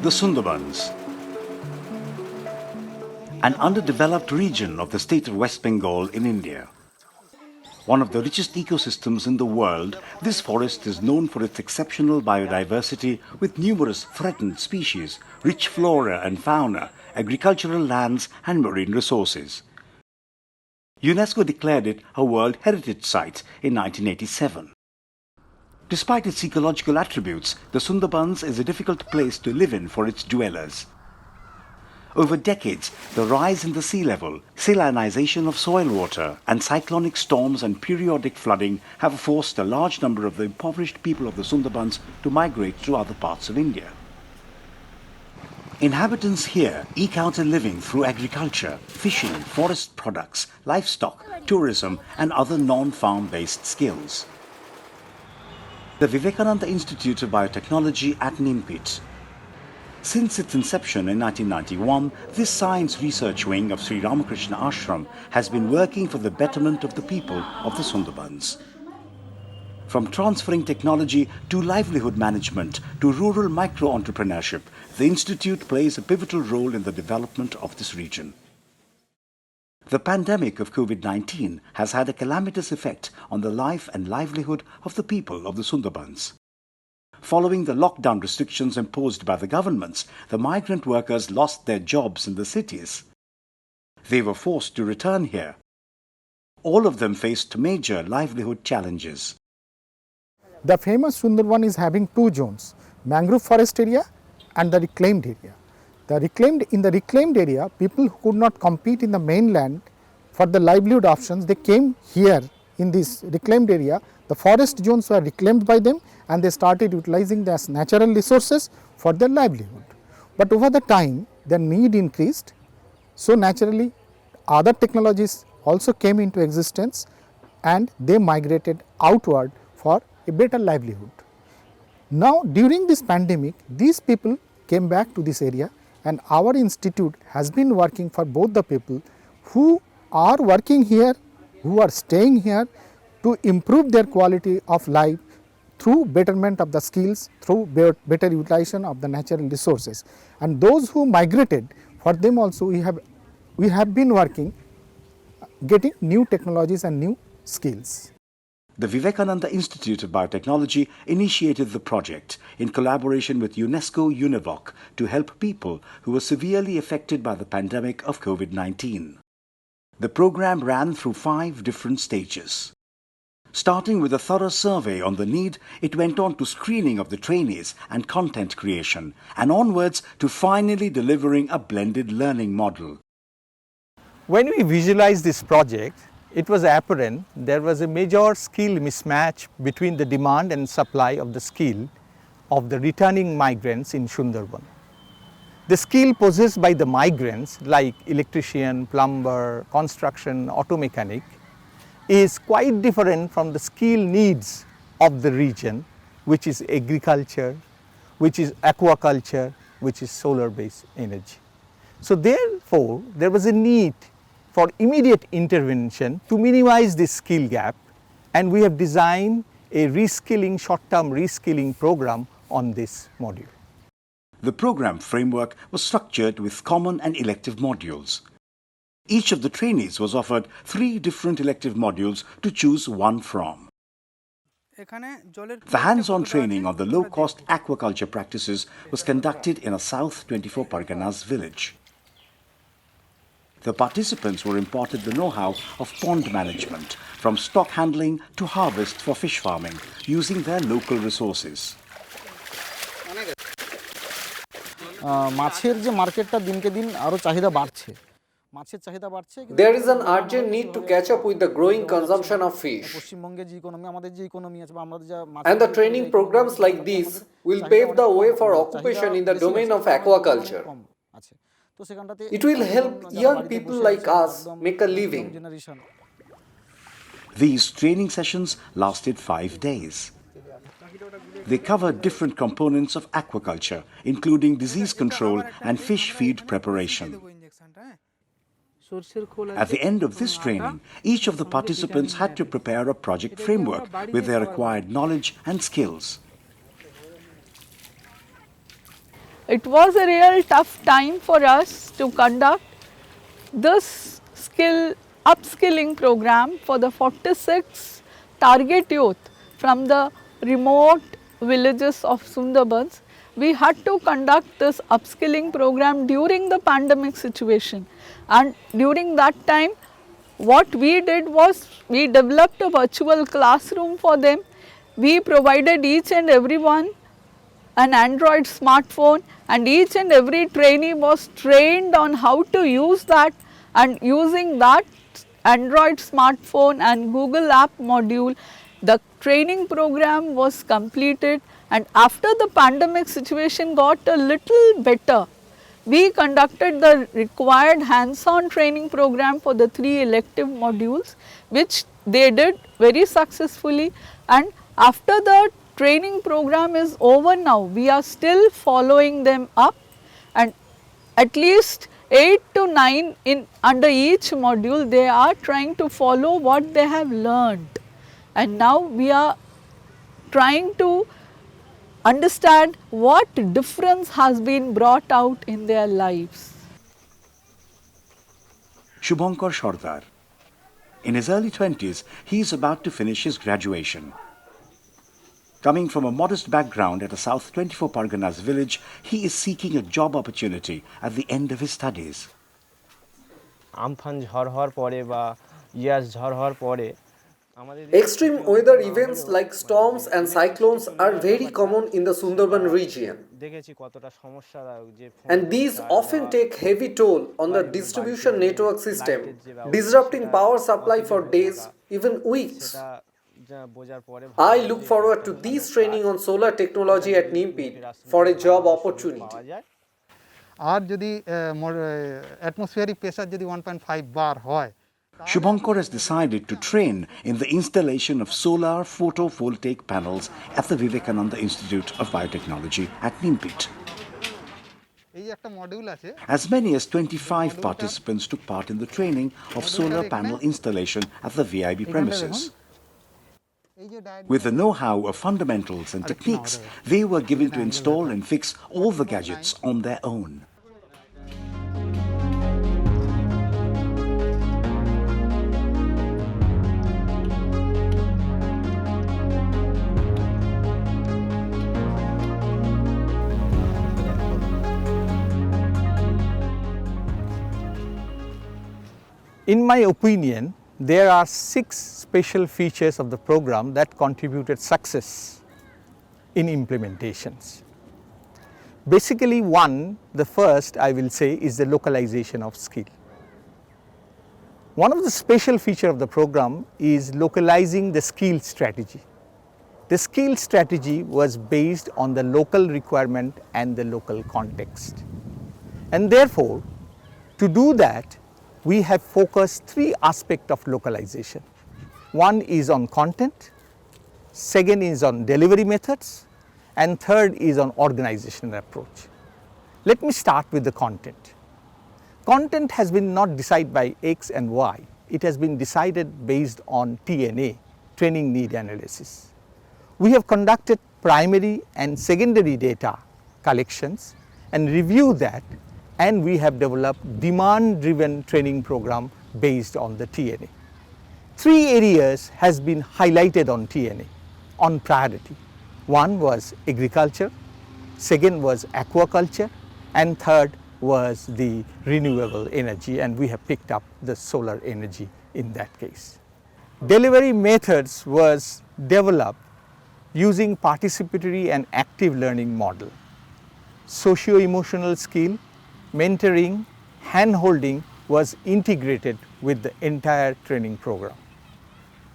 the Sunderbans, an underdeveloped region of the state of West Bengal in India. One of the richest ecosystems in the world, this forest is known for its exceptional biodiversity with numerous threatened species, rich flora and fauna, agricultural lands and marine resources. UNESCO declared it a World Heritage Site in 1987. Despite its ecological attributes, the Sunderbans is a difficult place to live in for its dwellers. Over decades, the rise in the sea level, salinization of soil water, and cyclonic storms and periodic flooding have forced a large number of the impoverished people of the Sunderbans to migrate to other parts of India. Inhabitants here eke out a living through agriculture, fishing, forest products, livestock, tourism, and other non-farm-based skills. The Vivekananda Institute of Biotechnology at Nimpith. Since its inception in 1991, this science research wing of Sri Ramakrishna Ashram has been working for the betterment of the people of the Sunderbans. From transferring technology to livelihood management to rural micro-entrepreneurship, the Institute plays a pivotal role in the development of this region. The pandemic of COVID-19 has had a calamitous effect on the life and livelihood of the people of the Sunderbans. Following the lockdown restrictions imposed by the governments, the migrant workers lost their jobs in the cities. They were forced to return here. All of them faced major livelihood challenges. The famous Sundarban is having two zones, mangrove forest area and the reclaimed area. In the reclaimed area, people who could not compete in the mainland for the livelihood options, they came here in this reclaimed area. The forest zones were reclaimed by them and they started utilizing the natural resources for their livelihood. But over the time, the need increased, so naturally other technologies also came into existence and they migrated outward for a better livelihood. Now during this pandemic, these people came back to this area and our institute has been working for both the people who are working here, who are staying here to improve their quality of life through betterment of the skills, through better utilization of the natural resources. And those who migrated, for them also we have been working, getting new technologies and new skills. The Vivekananda Institute of Biotechnology initiated the project in collaboration with UNESCO-UNEVOC to help people who were severely affected by the pandemic of COVID-19. The program ran through 5 different stages. Starting with a thorough survey on the need, it went on to screening of the trainees and content creation, and onwards to finally delivering a blended learning model. When we visualized this project, it was apparent there was a major skill mismatch between the demand and supply of the skill of the returning migrants in Sundarban. The skill possessed by the migrants like electrician, plumber, construction, auto mechanic is quite different from the skill needs of the region, which is agriculture, which is aquaculture, which is solar based energy. So therefore, there was a need for immediate intervention to minimize this skill gap, and we have designed a reskilling, short-term reskilling program on this module. The program framework was structured with common and elective modules. Each of the trainees was offered 3 different elective modules to choose one from. The hands-on training on the low-cost aquaculture practices was conducted in a South 24 Parganas village. The participants were imparted the know-how of pond management, from stock handling to harvest for fish farming, using their local resources. There is an urgent need to catch up with the growing consumption of fish. And the training programs like these will pave the way for occupation in the domain of aquaculture. It will help young people like us make a living. These training sessions lasted 5 days. They covered different components of aquaculture, including disease control and fish feed preparation. At the end of this training, each of the participants had to prepare a project framework with their acquired knowledge and skills. it was a real tough time for us to conduct this upskilling program for the 46 target youth from the remote villages of Sunderbans. We had to conduct this upskilling program during the pandemic situation, and during that time what we did was we developed a virtual classroom for them. We provided each and everyone an Android smartphone, and each and every trainee was trained on how to use that, and using that Android smartphone and Google app module, the training program was completed. And after the pandemic situation got a little better, we conducted the required hands-on training program for the 3 elective modules, which they did very successfully. And after the training program is over now, we are still following them up, and at least 8 to 9 under each module they are trying to follow what they have learned. And now we are trying to understand what difference has been brought out in their lives. Shubhankar Sardar. In his early 20s, he is about to finish his graduation. Coming from a modest background at a South 24 Parganas village, he is seeking a job opportunity at the end of his studies. Extreme weather events like storms and cyclones are very common in the Sundarban region, and these often take heavy toll on the distribution network system, disrupting power supply for days, even weeks. I look forward to this training on solar technology at Nimpith for a job opportunity. আর যদি atmospheric pressure যদি 1.5 বার হয় Shubhankar has decided to train in the installation of solar photovoltaic panels at the Vivekananda Institute of Biotechnology at Nimpith. এই একটা module আছে As many as 25 participants took part in the training of solar panel installation at the VIB premises. With the know-how of fundamentals and techniques, they were given to install and fix all the gadgets on their own. In my opinion, there are 6 special features of the program that contributed success in implementations. Basically the first I will say is the localization of skill. One of the special features of the program is localizing the skill strategy. The skill strategy was based on the local requirement and the local context. And therefore, to do that, we have focused 3 aspects of localization. One is on content, second is on delivery methods, and third is on organizational approach. Let me start with the content. Content has been not decided by X and Y. It has been decided based on TNA, training need analysis. We have conducted primary and secondary data collections and reviewed that, and we have developed demand-driven training program based on the TNA. 3 areas has been highlighted on TNA on priority. One was agriculture, second was aquaculture, and third was the renewable energy, and we have picked up the solar energy in that case. Delivery methods was developed using participatory and active learning model. Socio-emotional skill, mentoring, hand-holding was integrated with the entire training program.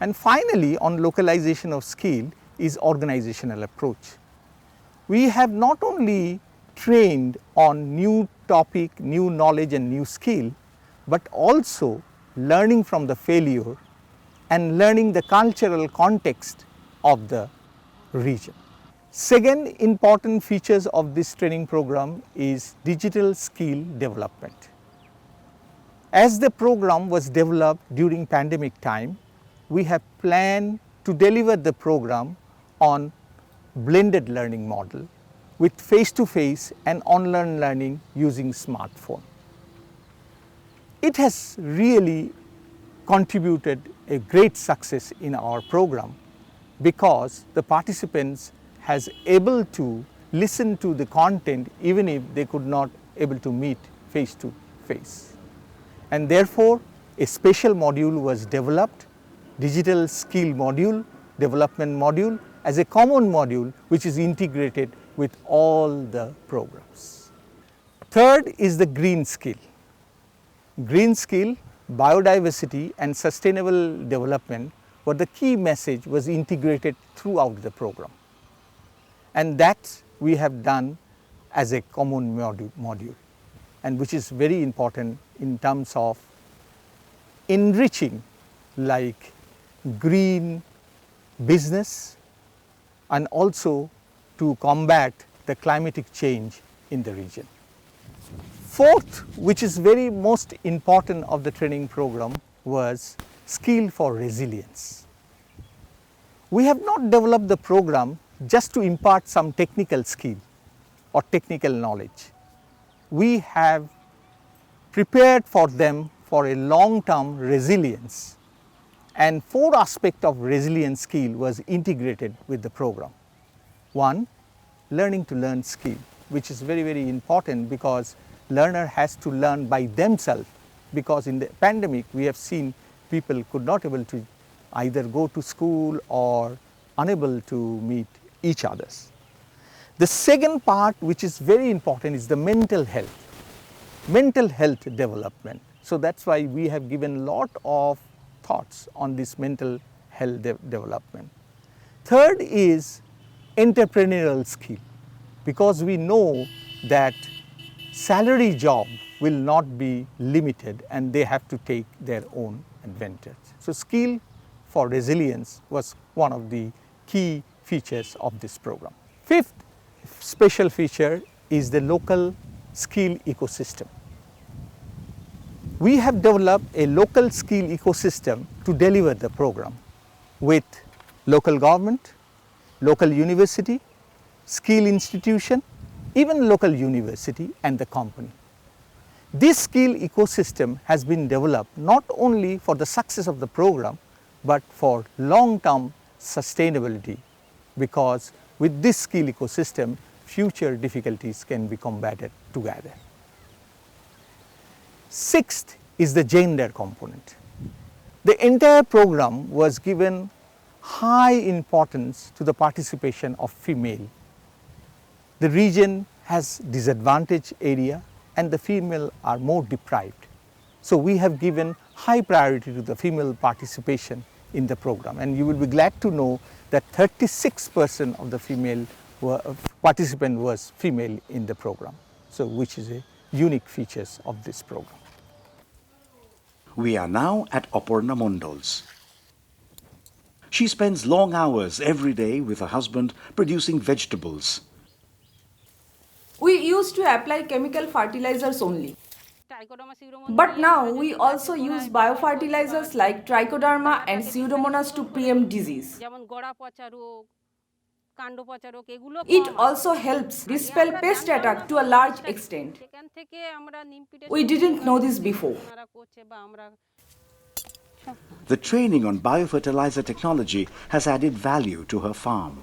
And finally, on localization of skill is organizational approach. We have not only trained on new topic, new knowledge and new skill, but also learning from the failure and learning the cultural context of the region. Second important features of this training program is digital skill development. As the program was developed during pandemic time, we have planned to deliver the program on blended learning model with face-to-face and online learning using smartphone. It has really contributed a great success in our program because the participants has able to listen to the content even if they could not able to meet face to face. And therefore, a special module was developed, digital skill module, development module, as a common module which is integrated with all the programs. Third is the green skill. Green skill, biodiversity and sustainable development were the key message was integrated throughout the program. And that we have done as a common module and which is very important in terms of enriching like green business and also to combat the climatic change in the region. Fourth, which is very most important of the training program, was skill for resilience. We have not developed the program just to impart some technical skill or technical knowledge. We have prepared for them for a long-term resilience, and 4 aspects of resilience skill was integrated with the program. One, learning to learn skill, which is very, very important because learner has to learn by themselves, because in the pandemic we have seen people could not able to either go to school or unable to meet each others. The second part, which is very important, is the mental health development. So that's why we have given lot of thoughts on this mental health development. Third is entrepreneurial skill, because we know that salary job will not be limited and they have to take their own advantage. So skill for resilience was one of the key features of this program. Fifth special feature is the local skill ecosystem. We have developed a local skill ecosystem to deliver the program with local government, local university, skill institution, even local university and the company. This skill ecosystem has been developed not only for the success of the program, but for long-term sustainability, because with this skill ecosystem, future difficulties can be combated together. Sixth is the gender component. The entire program was given high importance to the participation of female. The region has disadvantaged area and the female are more deprived. So we have given high priority to the female participation in the program, and you will be glad to know that 36% of the female participant was female in the program, so which is a unique features of this program. We are now at Aparna Mondal's. She spends long hours every day with her husband producing vegetables. We used to apply chemical fertilizers only. But now we also use biofertilizers like trichoderma and pseudomonas to preempt disease. It also helps dispel pest attack to a large extent. We didn't know this before. The training on biofertilizer technology has added value to her farm.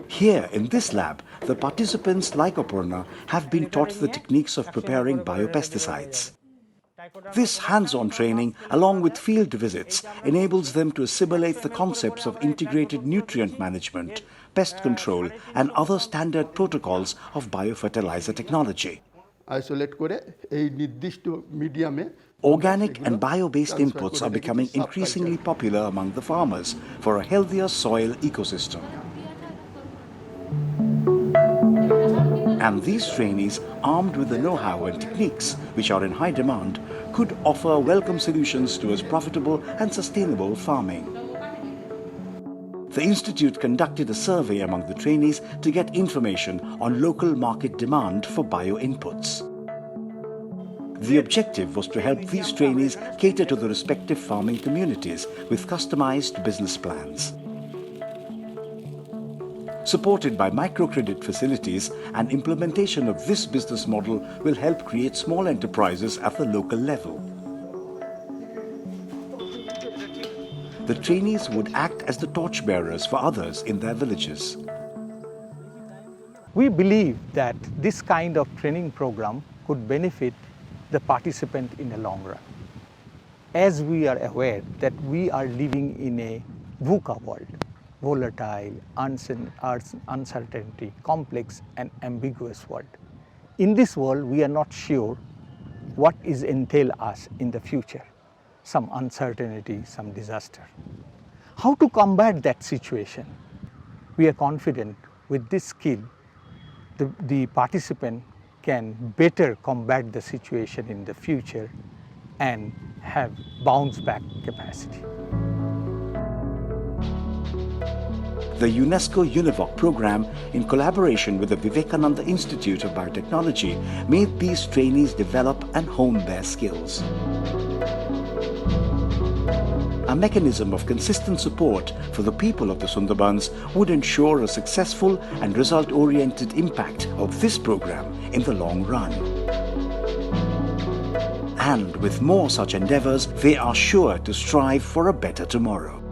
Here in this lab, the participants like Aparna have been taught the techniques of preparing biopesticides. This hands-on training, along with field visits, enables them to assimilate the concepts of integrated nutrient management, pest control and other standard protocols of biofertilizer technology. Organic and bio-based inputs are becoming increasingly popular among the farmers for a healthier soil ecosystem. And these trainees, armed with the know-how and techniques which are in high demand, could offer welcome solutions towards profitable and sustainable farming. The Institute conducted a survey among the trainees to get information on local market demand for bio-inputs. The objective was to help these trainees cater to the respective farming communities with customized business plans. Supported by microcredit facilities, and implementation of this business model will help create small enterprises at the local level. The trainees would act as the torchbearers for others in their villages. We believe that this kind of training program could benefit the participant in the long run. As we are aware that we are living in a VUCA world, volatile, uncertainty, complex and ambiguous world. In this world, we are not sure what is entail us in the future, some uncertainty, some disaster. How to combat that situation? We are confident with this skill, the participant can better combat the situation in the future and have bounce back capacity. The UNESCO-UNEVOC program, in collaboration with the Vivekananda Institute of Biotechnology, made these trainees develop and hone their skills. A mechanism of consistent support for the people of the Sunderbans would ensure a successful and result-oriented impact of this program in the long run. And with more such endeavors, they are sure to strive for a better tomorrow.